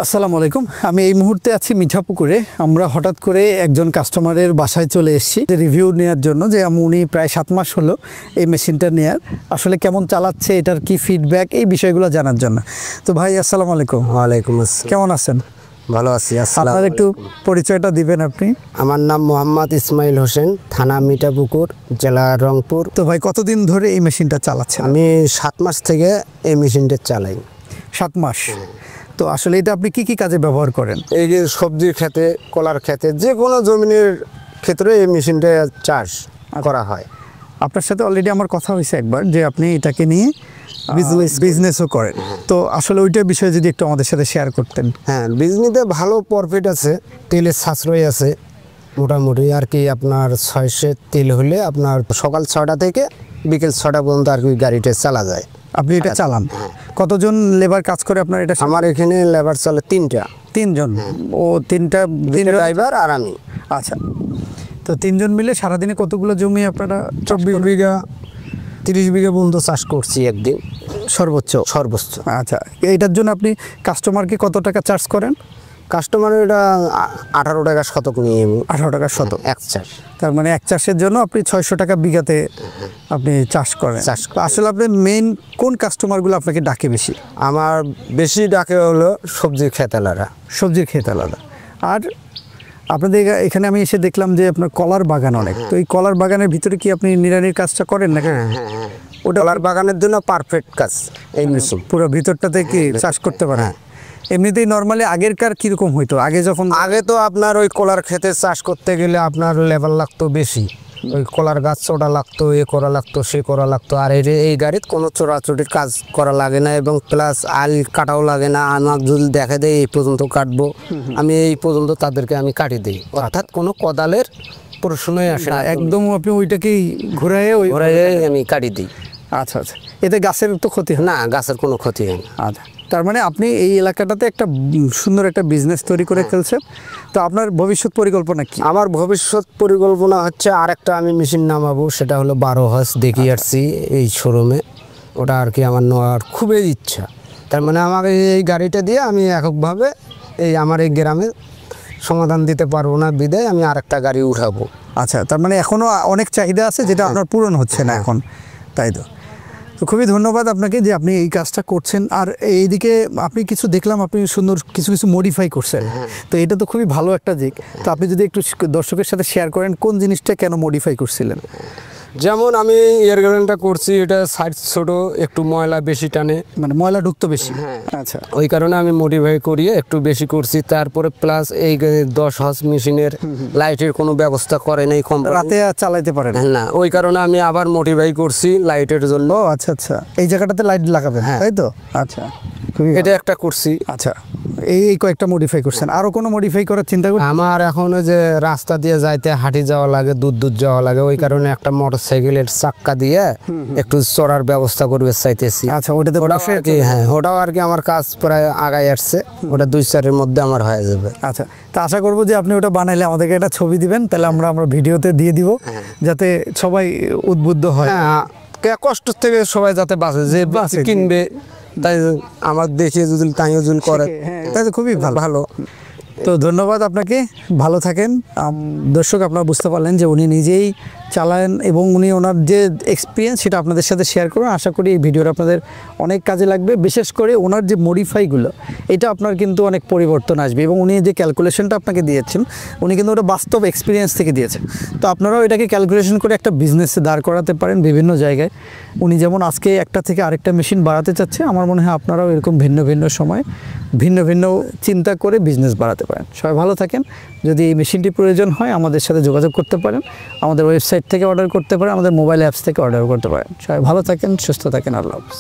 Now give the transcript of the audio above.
আসসালামু আলাইকুম। আমি এই মুহূর্তে আছি মিঠাপুকুরে। আমরা হঠাৎ করে একজন কাস্টমারের বাসায় চলে এসেছি রিভিউ নেওয়ার জন্য, যে উনি প্রায় 7 মাস হলো এই মেশিনটা নেয়ার, আসলে কেমন চালাচ্ছে, এটার কি ফিডব্যাক, এই বিষয়গুলো জানার জন্য। তো ভাই আসসালামু আলাইকুম। ওয়ালাইকুম আসসালাম। কেমন আছেন? ভালো আছি। আপনার একটু পরিচয়টা দিবেন আপনি? আমার নাম মোহাম্মদ ইসমাইল হোসেন, থানা মিঠাপুকুর, জেলা রংপুর। তো ভাই কতদিন ধরে এই মেশিনটা চালাচ্ছেন? আমি 7 মাস থেকে এই মেশিনটা চালাই। 7 মাস। তো আসলে এটা আপনি কি কি কাজে ব্যবহার করেন? এই যে সবজির ক্ষেতে, কলার ক্ষেতে, যে কোনো জমিনের ক্ষেত্রে এই মেশিনটা চাষ করা হয়। আপনার সাথে অলরেডি আমার কথা হয়েছে একবার, যে আপনি এটাকে নিয়ে বিজনেসও করেন। তো আসলে ওইটার বিষয়ে যদি একটু আমাদের সাথে শেয়ার করতেন। হ্যাঁ, বিজনেসে ভালো প্রফিট আছে, তেলের সাশ্রয় আছে মোটামুটি আর কি। আপনার 600 তেল হলে আপনার সকাল 6টা থেকে বিকেল 6টা পর্যন্ত আর কি গাড়িটা চালা যায়। আপনি এটা চালান? কতজন লেবার কাজ করে আপনার এটা? আমার এখানে লেবার চলে 3টা। 3 জন? ও 3টা ড্রাইভার আর আমি। আচ্ছা, তো 3 জন মিলে সারাদিনে কতগুলো জমি আপনারা? 24 বিঘা 30 বিঘা পর্যন্ত চাষ করছি একদিন সর্বোচ্চ? আচ্ছা, এইটার জন্য আপনি কাস্টমারকে কত টাকা চার্জ করেন? কাস্টমারের এটা 18 টাকা শতক নিয়ে। 18 টাকা শতক এক চাষ। তার মানে এক চাষের জন্য আপনি 600 টাকা বিঘাতে আপনি চাষ করেন। আসলে আপনি মেইন কোন কাস্টমারগুলো আপনাকে ডাকে বেশি? আমার বেশি ডাকে হলো সবজির খেতালারা। সবজির খেতালারা। আর আপনাদের এখানে আমি এসে দেখলাম যে আপনার কলার বাগান অনেক। তো এই কলার বাগানের ভিতরে কি আপনি নিড়ানির কাজটা করেন নাকি? হ্যাঁ, ওটা কলার বাগানের জন্য পারফেক্ট কাজ এই মেশিন। পুরো ভিতরটাতে কি চাষ করতে পারেন? এমনিতেই নর্মালি আগেরকার কীরকম হইতো? আগে তো আপনার ওই কলার ক্ষেতে চাষ করতে গেলে আপনার লেবার লাগতো বেশি। ওই কলার গাছ চোটা লাগতো, এ করা লাগতো, সে করা লাগতো। আর এই গাড়িতে কোনো চোরাচুরির কাজ করা লাগে না, এবং প্লাস আল কাটাও লাগে না। আমার যদি দেখা দেয় এই পর্যন্ত কাটবো, আমি এই পর্যন্ত তাদেরকে আমি কাটি দিই। অর্থাৎ কোনো কোদালের প্রশ্নই আসে না, একদম আপনি ওইটাকেই ঘুরাইয়ে আমি কাটি দিই। আচ্ছা আচ্ছা, এতে গাছের তো ক্ষতি হয় না? গাছের কোনো ক্ষতি হয় না। আচ্ছা, তার মানে আপনি এই এলাকাটাতে একটা সুন্দর একটা বিজনেস তৈরি করে ফেলছেন। তো আপনার ভবিষ্যৎ পরিকল্পনা কি? আমার ভবিষ্যৎ পরিকল্পনা হচ্ছে আরেকটা আমি মেশিন নামাবো, সেটা হলো 12 হর্স। দেখি আসছি এই শোরুমে, ওটা আর কি আমার নেওয়ার খুবই ইচ্ছা। তার মানে আমাকে এই গাড়িটা দিয়ে আমি এককভাবে এই আমার এই গ্রামে সমাধান দিতে পারবো না, বিদায় আমি আরেকটা গাড়ি উঠাবো। আচ্ছা, তার মানে এখনও অনেক চাহিদা আছে যেটা আপনার পূরণ হচ্ছে না এখন, তাই তো? তো খুবই ধন্যবাদ আপনাকে যে আপনি এই কাজটা করছেন। আর এইদিকে আপনি কিছু দেখলাম, আপনি সুন্দর কিছু মডিফাই করছেন। তো এটা তো খুবই ভালো একটা দিক। তো আপনি যদি একটু দর্শকের সাথে শেয়ার করেন কোন জিনিসটা কেন মডিফাই করছিলেন? যেমন আমি এয়ার গার্ডেনটা করছি, এটা সাইজ ছোট, একটু ময়লা বেশি টানে, মানে ময়লা ঢুকতো বেশি। আচ্ছা, ওই কারণে আমি মডিফাই করিয়ে একটু বেশি করছি। তারপরে প্লাস এই 10 হর্স মেশিনের লাইটের কোনো ব্যবস্থা করে নাই, রাতে চালাইতে পারেন না। ওই কারণে আমি আবার মডিফাই করছি লাইটের জন্য। আচ্ছা আচ্ছা, এই জায়গাটাতে লাইট লাগাবেন, তাই তো? আচ্ছা, এটা একটা করছি। আচ্ছা, এই কয়েকটা মডিফাই করছেন, আরো কোনো মডিফাই করার চিন্তা করছেন? আমার এখন যে রাস্তা দিয়ে যাইতে হাঁটি যাওয়া লাগে, দূর যাওয়া লাগে, ওই কারণে একটা মোটরসাইকেলের চাক্কা দিয়ে একটু চড়ার ব্যবস্থা করবে চাইতেছি। আচ্ছা, ওটাতে হ্যাঁ, ওটাও আর কি আমার কাজ প্রায় আগায় আসছে। ওটা 2-4 মধ্যে আমার হয়ে যাবে। আচ্ছা, তা আশা করবো যে আপনি ওটা বানাইলে আমাদেরকে একটা ছবি দিবেন, তাহলে আমরা ভিডিওতে দিয়ে দিব, যাতে সবাই উদ্বুদ্ধ হয়। হ্যাঁ, কষ্ট থেকে সবাই যাতে বাঁচে, যে কিনবে তাই আমার দেশে যদি তাইও যদি করে, তাই তো খুবই ভালো। তো ধন্যবাদ আপনাকে, ভালো থাকেন। দর্শক, আপনারা বুঝতে পারলেন যে উনি নিজেই চালান এবং উনি ওনার যে এক্সপিরিয়েন্স সেটা আপনাদের সাথে শেয়ার করুন। আশা করি এই ভিডিওটা আপনাদের অনেক কাজে লাগবে। বিশেষ করে ওনার যে মডিফাইগুলো, এটা আপনার কিন্তু অনেক পরিবর্তন আসবে। এবং উনি যে ক্যালকুলেশনটা আপনাকে দিয়েছেন, উনি কিন্তু ওটা বাস্তব এক্সপিরিয়েন্স থেকে দিয়েছেন। তো আপনারাও এটাকে ক্যালকুলেশন করে একটা বিজনেসে দাঁড় করাতে পারেন বিভিন্ন জায়গায়। উনি যেমন আজকে একটা থেকে আরেকটা মেশিন বাড়াতে চাচ্ছে, আমার মনে হয় আপনারাও এরকম ভিন্ন ভিন্ন সময় ভিন্ন ভিন্ন চিন্তা করে বিজনেস বাড়াতে পারেন। সবাই ভালো থাকেন। যদি এই মেশিনটি প্রয়োজন হয় আমাদের সাথে যোগাযোগ করতে পারেন, আমাদের ওয়েবসাইট থেকে অর্ডার করতে পারেন, আমাদের মোবাইল অ্যাপস থেকে অর্ডার করতে পারেন। সবাই ভালো থাকেন, সুস্থ থাকেন। আল্লাহ হাফেজ।